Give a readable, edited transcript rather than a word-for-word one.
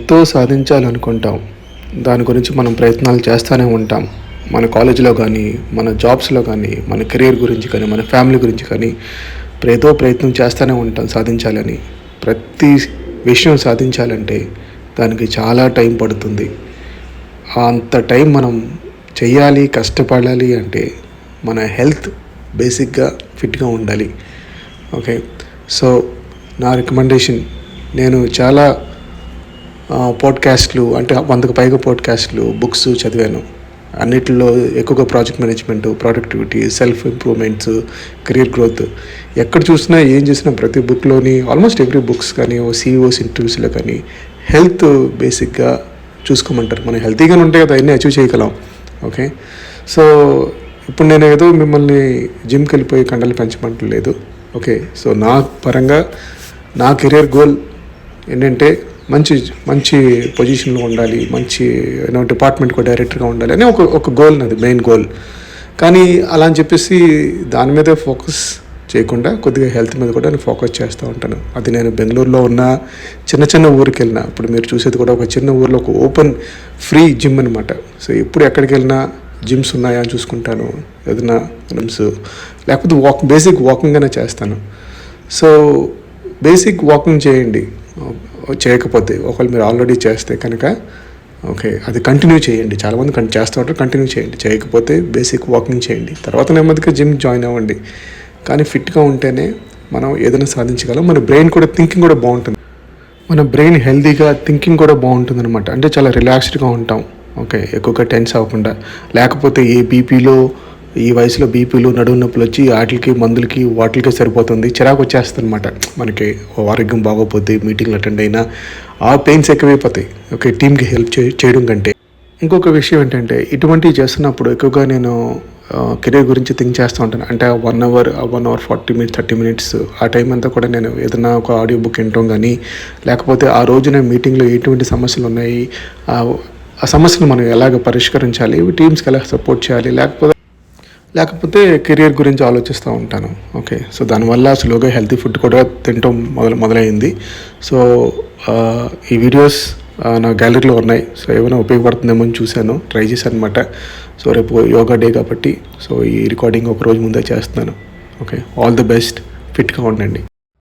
ఎంతో సాధించాలనుకుంటాం. దాని గురించి మనం ప్రయత్నాలు చేస్తూనే ఉంటాం. మన కాలేజీలో కానీ, మన జాబ్స్లో కానీ, మన కెరీర్ గురించి కానీ, మన ఫ్యామిలీ గురించి కానీ ఏదో ప్రయత్నం చేస్తూనే ఉంటాం సాధించాలని. ప్రతి విషయం సాధించాలంటే దానికి చాలా టైం పడుతుంది. అంత టైం మనం చెయ్యాలి, కష్టపడాలి అంటే మన హెల్త్ బేసిక్గా ఫిట్గా ఉండాలి. ఓకే, సో నా రికమెండేషన్, నేను చాలా పోడ్కాస్ట్లు అంటే 100కు పైగా పోడ్కాస్ట్లు, బుక్స్ చదివాను. అన్నిటిలో ఎక్కువగా project management, productivity, self improvements, career growth. ఎక్కడ చూసినా ఏం చేసినా ప్రతి బుక్లోని ఆల్మోస్ట్ ఎవ్రీ బుక్స్ కానీ సీఈఓస్ ఇంటర్వ్యూస్లో కానీ హెల్త్ బేసిక్గా చూసుకోమంటారు. మనం హెల్తీగానే ఉంటే కదా అన్నీ అచీవ్ చేయగలం. ఓకే, సో ఇప్పుడు నేను ఏదో మిమ్మల్ని జిమ్కి వెళ్ళిపోయి కండలు పెంచమంటలేదు. ఓకే, సో నా పరంగా నా కెరీర్ గోల్ ఏంటంటే మంచి మంచి పొజిషన్లో ఉండాలి, మంచి డిపార్ట్మెంట్కి డైరెక్టర్గా ఉండాలి అని ఒక గోల్, నాది మెయిన్ గోల్. కానీ అలా అని చెప్పేసి దాని మీదే ఫోకస్ చేయకుండా కొద్దిగా హెల్త్ మీద కూడా నేను ఫోకస్ చేస్తూ ఉంటాను. అది నేను బెంగళూరులో ఉన్న చిన్న ఊరికి వెళ్ళినా, ఇప్పుడు మీరు చూసేది కూడా ఒక చిన్న ఊరిలో ఒక ఓపెన్ ఫ్రీ జిమ్ అనమాట. సో ఎప్పుడు ఎక్కడికి వెళ్ళినా జిమ్స్ ఉన్నాయా అని చూసుకుంటాను, ఏదైనా రూమ్స్, లేకపోతే బేసిక్ వాకింగ్ అనే చేస్తాను. సో బేసిక్ వాకింగ్ చేయండి. చేయకపోతే ఒకవేళ మీరు ఆల్రెడీ చేస్తే కనుక ఓకే, అది కంటిన్యూ చేయండి. చాలామంది చేస్తూ ఉంటారు, కంటిన్యూ చేయండి. చేయకపోతే బేసిక్ వాకింగ్ చేయండి, తర్వాత నెమ్మదిగా జిమ్ జాయిన్ అవ్వండి. కానీ ఫిట్గా ఉంటేనే మనం ఏదైనా సాధించగలం. మన బ్రెయిన్ కూడా, థింకింగ్ కూడా బాగుంటుంది. మన బ్రెయిన్ హెల్తీగా, థింకింగ్ కూడా బాగుంటుంది అనమాట. అంటే చాలా రిలాక్స్డ్గా ఉంటాం. ఓకే, ఎక్కువగా టెన్స్ అవ్వకుండా. లేకపోతే ఈ వయసులో బీపీలు, నడుము నొప్పులు వచ్చి వాటికి మందులకి వాటికే సరిపోతుంది, చిరాకు వచ్చేస్తుంది అనమాట. మనకి ఆరోగ్యం బాగోపోతే మీటింగ్లు అటెండ్ అయినా ఆ పెయిన్స్ ఎక్కువైపోతాయి. ఓకే, టీమ్కి హెల్ప్ చేయడం కంటే. ఇంకొక విషయం ఏంటంటే, ఇటువంటివి చేస్తున్నప్పుడు ఎక్కువగా నేను కెరీర్ గురించి థింక్ చేస్తూ ఉంటాను. అంటే 1 అవర్ 40 మినిట్స్ 30 మినిట్స్ ఆ టైం అంతా కూడా నేను ఏదైనా ఒక ఆడియో బుక్ వినటం కానీ, లేకపోతే ఆ రోజున మీటింగ్లో ఎటువంటి సమస్యలు ఉన్నాయి, ఆ సమస్యను మనం ఎలాగ పరిష్కరించాలి, టీమ్స్కి ఎలా సపోర్ట్ చేయాలి, లేకపోతే కెరీర్ గురించి ఆలోచిస్తూ ఉంటాను. ఓకే, సో దానివల్ల స్లోగా హెల్తీ ఫుడ్ కూడా తినటం మొదలైంది. సో ఈ వీడియోస్ నా గ్యాలరీలో ఉన్నాయి. సో ఏమైనా ఉపయోగపడుతుందేమో అని చూశాను, ట్రై చేశాను అనమాట. సో రేపు యోగా డే కాబట్టి సో ఈ రికార్డింగ్ ఒక రోజు ముందే చేస్తున్నాను. ఓకే, ఆల్ ది బెస్ట్, ఫిట్గా ఉండండి.